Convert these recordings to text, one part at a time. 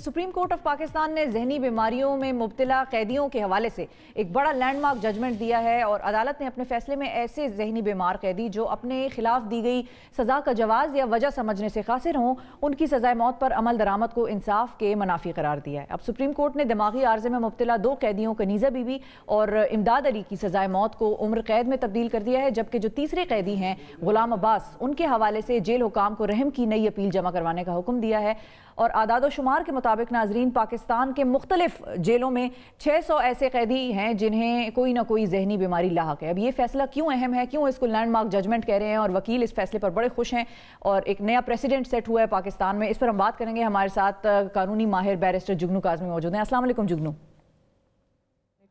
Supreme court of Pakistan ने जहनी बीमारियों में मुब्तला कैदियों के हवाले से एक बड़ा लैंडमार्क जजमेंट दिया है और अदालत ने अपने फैसले में ऐसे जहनी बीमार कैदी जो अपने खिलाफ दी गई सज़ा का जवाज़ या वजह समझने से कासिर हों, उनकी सज़ाए मौत पर अमल दरामद को इंसाफ के मनाफी करार दिया है। अब सुप्रीम कोर्ट ने दिमागी आर्जे में मुब्तला 2 कैदियों कनीज़ा बीबी और इमदाद अली की सज़ाए मौत को उम्र कैद में तब्दील कर दिया है, जबकि जो तीसरे कैदी हैं गुलाम अब्बास, उनके हवाले से जेल हुकाम को रहम की नई अपील जमा करवाने का हुक्म दिया है। और आदाद शुमार के मुताबिक नाजरीन, पाकिस्तान के मुख्तलिफ जेलों में 600 ऐसे कैदी हैं जिन्हें कोई ना कोई जहनी बीमारी लाहक है। अब ये फैसला क्यों अहम है, क्यों इसको लैंडमार्क जजमेंट कह रहे हैं और वकील इस फैसले पर बड़े खुश हैं और एक नया प्रेसिडेंट सेट हुआ है पाकिस्तान में, इस पर हम बात करेंगे। हमारे साथ कानूनी माहिर बैरिस्टर जुगनू काज़मी मौजूद हैं। अस्सलाम वालेकुम जुगनू।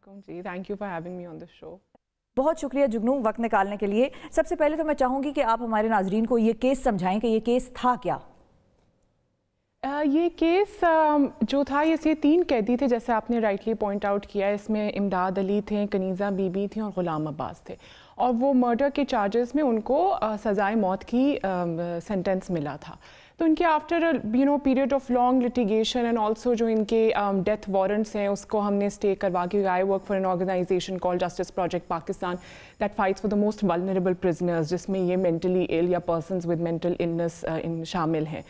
जी, thank you for having me on the show. बहुत शुक्रिया जुगनू वक्त निकालने के लिए। सबसे पहले तो मैं चाहूँगी कि आप हमारे नाजरीन को ये केस समझाएं कि ये केस था क्या। ये केस जो था, ये 3 कैदी थे जैसे आपने राइटली पॉइंट आउट किया। इसमें इमदाद अली थे, कनीज़ा बीबी थी और ग़ुलाम अब्बास थे, और वो मर्डर के चार्जेस में उनको सज़ाए मौत की सेंटेंस मिला था। तो इनके after period of long litigation and also जो इनके डेथ वारंट्स हैं उसको हमने स्टे करवा के, I work for an organisation called justice project Pakistan that fights for the most vulnerable prisoners, जिसमें ये मेंटली इल या पर्सनस विद मेंटल इलनेस शामिल हैं।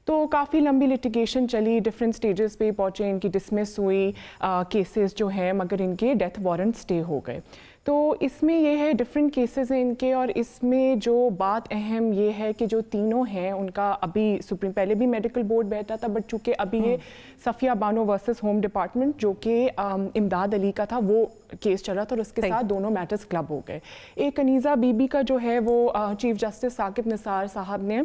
तो काफ़ी लंबी लिटिगेशन चली, डिफरेंट स्टेजेस पे पहुँचे, इनकी डिसमिस हुई केसेस जो हैं, मगर इनके डेथ वारंट स्टे हो गए। तो इसमें ये है, डिफरेंट केसेस हैं इनके, और इसमें जो बात अहम ये है कि जो तीनों हैं उनका अभी सुप्रीम, पहले भी मेडिकल बोर्ड बैठा था, बट चूँकि अभी ये Safiya Bano versus home department जो कि इमदाद अली का था वो केस चला था, और उसके साथ दोनों मैटर्स क्लब हो गए। एक कनीज़ा बीबी का जो है वो चीफ जस्टिस साकिब निसार साहब ने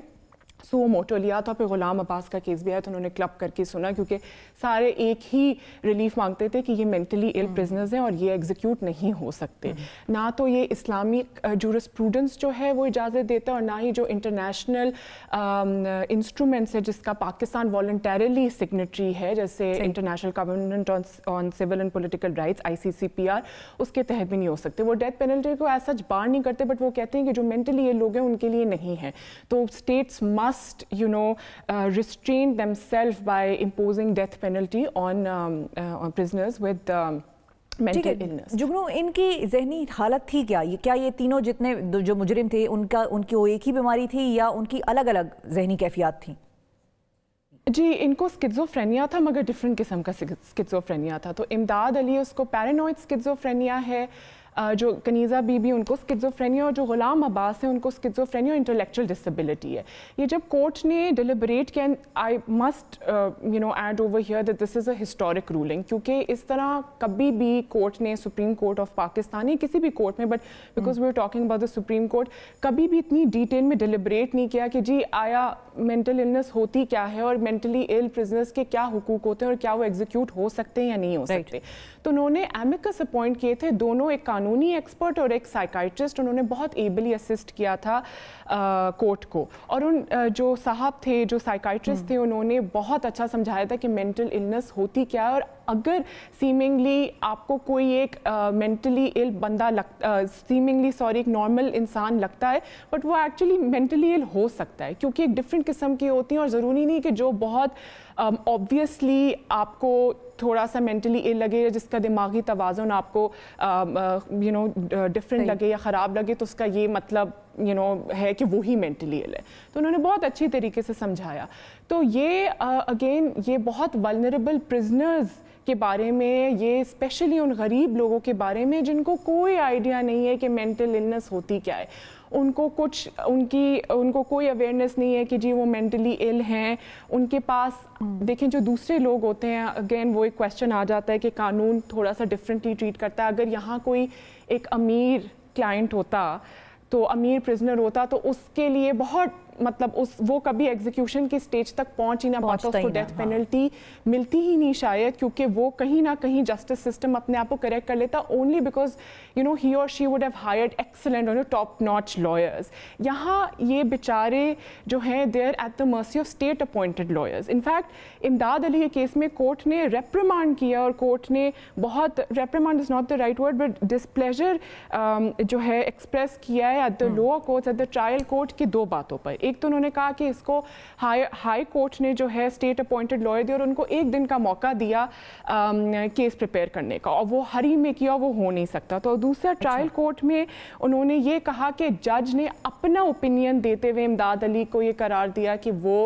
सो मोटो लिया था, फिर ग़ुलाम अब्बास का केस भी आया तो उन्होंने क्लब करके सुना, क्योंकि सारे एक ही रिलीफ मांगते थे कि ये मेंटली इल प्रिजनर्स हैं और ये एग्जीक्यूट नहीं हो सकते। ना तो ये इस्लामिक जूरिस्प्रूडेंस जो है वो इजाज़त देता है, और ना ही जो इंटरनेशनल इंस्ट्रूमेंट्स है जिसका पाकिस्तान वॉलंटरली सिग्नेटरी है, जैसे international covenant on civil and political rights ICCPR, उसके तहत भी नहीं हो सकते। वो डेथ पेनल्टी को ऐसा बार नहीं करते, बट वो कहते हैं कि जो मेंटली इल लोग हैं उनके लिए नहीं है। तो states must restrain themselves by imposing death penalty on prisoners with mental illness. जुगनू, इनकी जहनी हालत थी क्या? क्या ये तीनों जितने जो मुजरिम थे उनकी वो एक ही बीमारी थी या उनकी अलग अलग जहनी कैफियत थी? जी, इनको स्किज़ोफ्रेनिया था, मगर डिफरेंट किस्म का स्किज़ोफ्रेनिया था। तो इमदाद अली उसको पैरानॉइड स्किज़ोफ्रेनिया है, जो कनीज़ा बीबी उनको स्किज़ोफ्रेनिया, और जो ग़ुलाम अब्बास हैं उनको स्किज़ोफ्रेनिया इंटेलेक्चुअल डिसेबिलिटी है। ये जब कोर्ट ने डिलिबरेट किया, I must add over here that this is a historic ruling, क्योंकि इस तरह कभी भी कोर्ट ने, सुप्रीम कोर्ट ऑफ पाकिस्तान, किसी भी कोर्ट में, but because we are talking about the supreme court, कभी भी इतनी डिटेल में डिलिबरेट नहीं किया कि जी आया मेंटल इलनेस होती क्या है और मेंटली इल प्रिजनर्स के क्या हुकूक होते हैं और क्या वो एग्जीक्यूट हो सकते हैं या नहीं हो सकते। तो उन्होंने एमिकस अपॉइंट किए थे, दोनों, एक कानूनी एक्सपर्ट और एक साइकाइट्रिस्ट। उन्होंने बहुत एबली असिस्ट किया था कोर्ट को, और उन जो साहब थे, जो साइकाइट्रिस्ट थे, उन्होंने बहुत अच्छा समझाया था कि मेंटल इलनेस होती क्या है, और अगर सीमिंगली आपको कोई एक मेंटली इल बंदा सीमिंगली एक नॉर्मल इंसान लगता है, बट वो एक्चुअली मेंटली इल हो सकता है, क्योंकि एक डिफरेंट किस्म की होती हैं, और ज़रूरी नहीं कि जो बहुत ऑब्वियसली आपको थोड़ा सा मेंटली इल लगे या जिसका दिमागी तवाज़ुन आपको डिफरेंट लगे या ख़राब लगे, तो उसका ये मतलब है कि वही मेंटली इल है। तो उन्होंने बहुत अच्छी तरीके से समझाया। तो ये अगेन ये बहुत वल्नरेबल प्रिजनर्स के बारे में, ये स्पेशली उन गरीब लोगों के बारे में जिनको कोई आइडिया नहीं है कि मेंटल इलनेस होती क्या है, उनको कोई अवेयरनेस नहीं है कि जी वो मेंटली इल हैं। उनके पास देखें, जो दूसरे लोग होते हैं, अगेन वो एक क्वेश्चन आ जाता है कि कानून थोड़ा सा डिफरेंटली ट्रीट करता है। अगर यहाँ कोई एक अमीर क्लाइंट होता, तो अमीर प्रिजनर होता, तो उसके लिए बहुत वो कभी एग्जीक्यूशन की स्टेज तक पहुंच ही ना पाता, उसको डेथ पेनल्टी मिलती ही नहीं शायद, क्योंकि वो कहीं ना कहीं जस्टिस सिस्टम अपने आप को करेक्ट कर लेता, ओनली बिकॉज ही और she would have hired excellent top notch lawyers. यहाँ ये बेचारे जो हैं, they are at the mercy of state appointed lawyers. In fact Imdad Ali के केस में कोर्ट ने रेप्रिमांड किया, और कोर्ट ने बहुत, reprimand is not the right word, but displeasure जो है एक्सप्रेस किया है at the lower court, at the trial court की 2 बातों पर। एक तो उन्होंने कहा कि इसको हाई कोर्ट ने जो है स्टेट अपॉइंटेड लॉयर दिया और उनको 1 दिन का मौका दिया केस प्रिपेयर करने का, और वो हरी में किया, वो हो नहीं सकता। तो दूसरा ट्रायल कोर्ट में उन्होंने ये कहा कि जज ने अपना ओपिनियन देते हुए इमदाद अली को ये करार दिया कि वो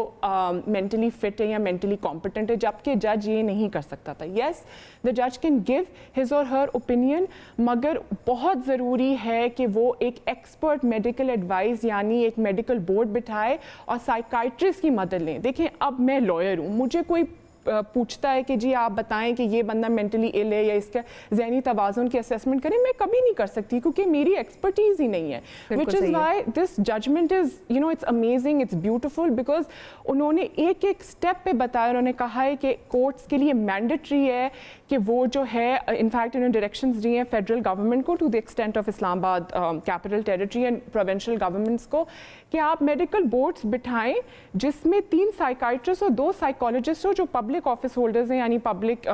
मेंटली फिट है या मेंटली कॉम्पिटेंट है, जबकि जज ये नहीं कर सकता था। येस, द जज कैन गिव हिज और हर ओपिनियन, मगर बहुत ज़रूरी है कि वो एक एक्सपर्ट मेडिकल एडवाइस यानी एक मेडिकल बोर्ड बिठाए और साइकाइट्रिस्ट की मदद लें। देखें, अब मैं लॉयर हूँ, मुझे कोई पूछता है कि जी आप बताएं कि ये बंदा मेंटली इल है या इसका ज़हनी तवाज़ुन की असेसमेंट करें, मैं कभी नहीं कर सकती क्योंकि मेरी एक्सपर्टीज़ ही नहीं है। Which is why this judgement is it's amazing, it's beautiful, because उन्होंने एक एक स्टेप पे बताया। उन्होंने कहा है कि कोर्ट्स के लिए मैंडेटरी है कि वो जो है, इनफैक्ट उन्होंने डायरेक्शंस दिए हैं फेडरल गवर्नमेंट को to the extent of Islamabad capital territory and provincial governments को, कि आप मेडिकल बोर्ड्स बिठाएं जिसमें 3 साइकाइट्रिस्ट और 2 साइकोलॉजिस्ट हो जो पब्लिक ऑफिस होल्डर्स हैं, यानी पब्लिक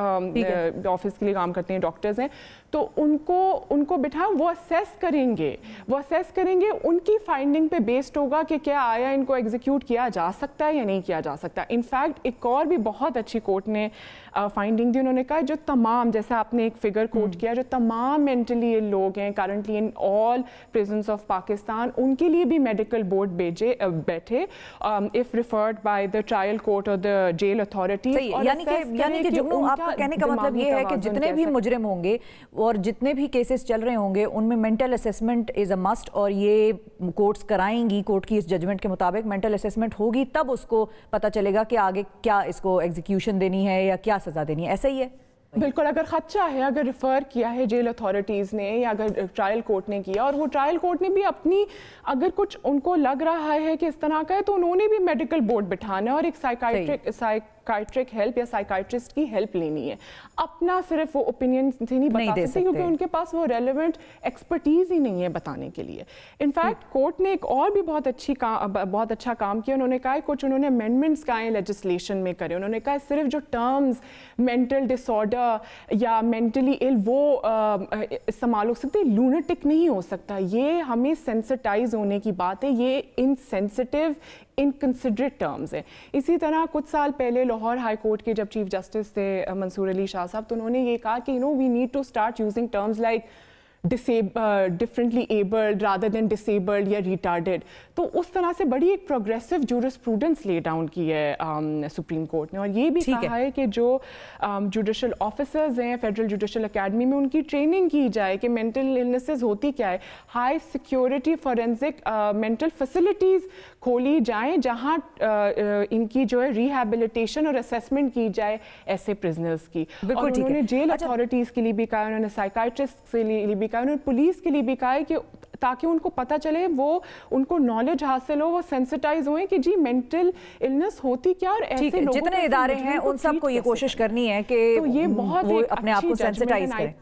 ऑफिस के लिए काम करते हैं, डॉक्टर्स हैं, तो उनको बिठाएं। वो असेस करेंगे, उनकी फाइंडिंग पे बेस्ड होगा कि क्या आया इनको एग्जीक्यूट किया जा सकता है या नहीं किया जा सकता। इनफैक्ट एक और भी बहुत अच्छी कोर्ट ने फाइंडिंग दी, उन्होंने कहा जो तमाम, जैसे आपने एक फिगर कोट किया, जो तमाम मेंटली इल लोग हैं currently in all prisons of Pakistan, उनके लिए भी मेडिकल बोर्ड बैठे if referred by the trial court और द जेल अथॉरिटी। यानी कि जुगनू, आपका कहने का मतलब ये है कि जितने भी मुजरिम होंगे और जितने भी केसेस चल रहे होंगे उनमें mental assessment is a must, और ये कोर्ट्स कराएंगी। कोर्ट की इस जजमेंट के मुताबिक मेंटल असेसमेंट होगी, तब उसको पता चलेगा कि आगे क्या इसको एग्जीक्यूशन देनी है या क्या सज़ा देनी है। ऐसा ही है? बिल्कुल, अगर खदशा है, अगर रिफ़र किया है जेल अथॉरिटीज़ ने या अगर ट्रायल कोर्ट ने किया और वो ट्रायल कोर्ट ने भी अपनी, अगर कुछ उनको लग रहा है कि इस तरह का है, तो उन्होंने भी मेडिकल बोर्ड बिठाना है और एक साइकाइट्रिक हेल्प या साइकाइट्रिस्ट की हेल्प लेनी है। अपना सिर्फ वो ओपिनियन नहीं बता सकते क्योंकि उनके पास वो रेलेवेंट एक्सपर्टीज़ ही नहीं है बताने के लिए। इनफैक्ट कोर्ट ने एक और भी बहुत अच्छा काम किया। उन्होंने कहा कुछ उन्होंने अमेंडमेंट्स काएँ लेजिस्लेशन में करे। उन्होंने कहा सिर्फ जो टर्म्स मेंटल डिसऑर्डर या मेंटली इल वो इस्तेमाल हो सकते, लूनेटिक नहीं हो सकता। ये हमें सेंसिटाइज होने की बात है, ये इनसेंसिटिव इनकंसिडरेट टर्म्स है। इसी तरह कुछ साल पहले लाहौर हाई कोर्ट के जब चीफ जस्टिस थे मंसूर अली शाह साहब, तो उन्होंने ये कहा कि we need to start using terms like differently abled rather than disabled या रिटार्डेड। तो उस तरह से बड़ी एक प्रोग्रेसिव जूरिस्प्रूडेंस ले डाउन की है सुप्रीम कोर्ट ने। और ये भी कहा है कि जो जुडिशल ऑफिसर्स हैं फेडरल जुडिशल एकेडमी में, उनकी ट्रेनिंग की जाए कि मेंटल इलनेसेस होती क्या है। High security forensic mental facilities खोली जाएं जहां इनकी जो है रिहैबिलिटेशन और असेसमेंट की जाए ऐसे प्रिजनर्स की। और उन्होंने जेल अथॉरिटीज़ के लिए भी कहा, उन्होंने साइकाइट्रिस्ट के लिए भी कहा, उन्होंने पुलिस के लिए भी कहा है कि ताकि उनको पता चले, वो उनको नॉलेज हासिल हो, वो सेंसिटाइज हुए कि जी मेंटल इलनेस होती क्या। और ऐसे लोगों जितने इदारे हैं उन सबको ये कोशिश करनी है कि तो ये बहुत वो अपने आप को सेंसिटाइज करें।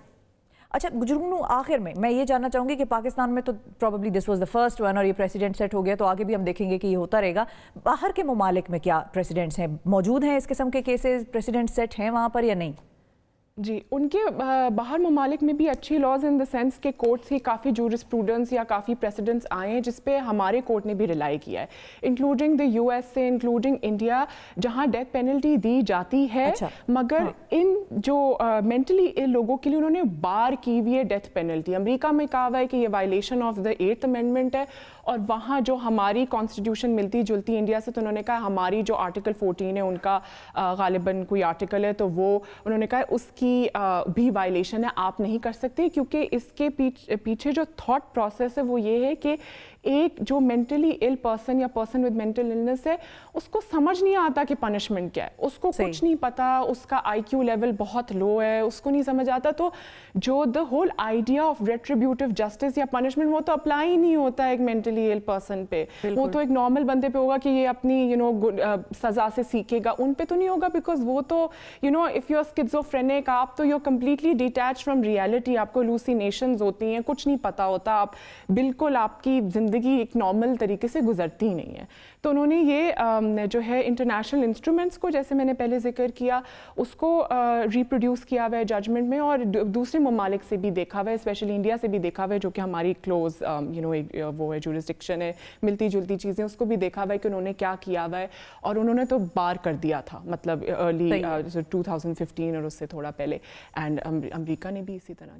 अच्छा जुगनू, आखिर में मैं ये जानना चाहूँगी कि पाकिस्तान में तो probably this was the first one और ये प्रेसिडेंट सेट हो गया, तो आगे भी हम देखेंगे कि ये होता रहेगा। बाहर के ममालिक में क्या प्रेसिडेंट्स हैं, मौजूद हैं इस किस्म के केसेस, प्रेसिडेंट सेट हैं वहाँ पर या नहीं? जी, उनके बाहर ममालिक में भी अच्छी लॉज इन द सेंस के कोर्ट्स की काफ़ी जूरिस्प्रूडेंस या काफ़ी प्रेसिडेंट्स आए हैं जिस पे हमारे कोर्ट ने भी रिलाई किया है, including the USA, including India, जहां डेथ पेनल्टी दी जाती है। मगर इन जो मेंटली इल लोगों के लिए उन्होंने बार की हुई है डेथ पेनल्टी। अमेरिका में कहा हुआ है कि ये violation of the 8th amendment है, और वहाँ जो हमारी कॉन्स्टिट्यूशन मिलती जुलती इंडिया से, तो उन्होंने कहा हमारी जो आर्टिकल 14 है उनका गालिबन कोई आर्टिकल है, तो वो उन्होंने कहा उसकी भी वायलेशन है, आप नहीं कर सकते। क्योंकि इसके पीछे जो थॉट प्रोसेस है वो ये है कि एक जो मेंटली इल पर्सन या पर्सन विद मेंटल इलनेस है उसको समझ नहीं आता कि पनिशमेंट क्या है, उसको कुछ नहीं पता, उसका IQ लेवल बहुत लो है, उसको नहीं समझ आता। तो जो the whole idea of retributive justice या पनिशमेंट वो तो अप्लाई ही नहीं होता है एक मेंटली इल पर्सन पे। वो तो एक नॉर्मल बंदे पे होगा कि ये अपनी सजा से सीखेगा, उन पे तो नहीं होगा। बिकॉज वो तो इफ यू आर स्किज़ोफ्रेनिक, आप तो you are completely detach from reality, आपको लूसिनेशंस होती हैं, कुछ नहीं पता होता, आप बिल्कुल आपकी जिंदगी زندگی ایک نارمل طریقے سے گزرتی نہیں ہے. تو انہوں نے یہ جو ہے انٹرنیشنل انسٹرومنٹس کو, جیسے میں نے پہلے ذکر کیا, اس کو ریپروڈیوس کیا ہوا ہے ججمنٹ میں, اور دوسرے ممالک سے بھی دیکھا ہوا ہے, اسپیشلی انڈیا سے بھی دیکھا ہوا ہے جو کہ ہماری کلوز وہ ہے جورسڈکشن ہے, ملتی جلتی چیزیں, اس کو بھی دیکھا ہوا ہے کہ انہوں نے کیا کیا ہوا ہے. اور انہوں نے تو بار کر دیا تھا, مطلب ارلی 2015 اور اس سے تھوڑا پہلے, اینڈ امریکہ نے بھی اسی طرح.